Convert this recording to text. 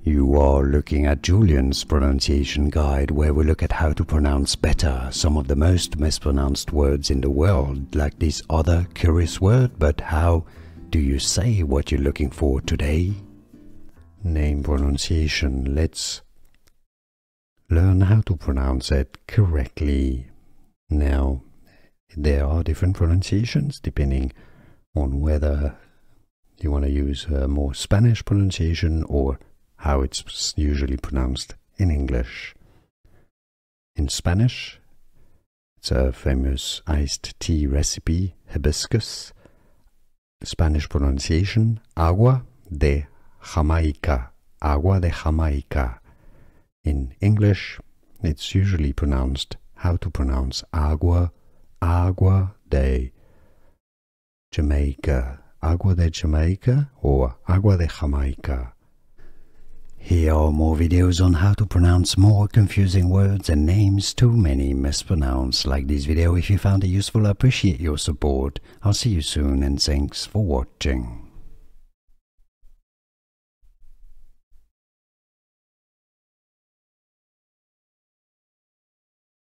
You are looking at Julian's pronunciation guide, where we look at how to pronounce better some of the most mispronounced words in the world, like this other curious word. But how do you say what you're looking for today? Name pronunciation. Let's learn how to pronounce it correctly. Now, there are different pronunciations depending on whether you want to use a more Spanish pronunciation or how it's usually pronounced in English. In Spanish, it's a famous iced tea recipe, hibiscus. Spanish pronunciation, agua de Jamaica, agua de Jamaica. In English, it's usually pronounced how to pronounce agua, agua de Jamaica, agua de Jamaica or agua de Jamaica. Here are more videos on how to pronounce more confusing words and names too many mispronounced. Like this video if you found it useful. I appreciate your support. I'll see you soon and thanks for watching.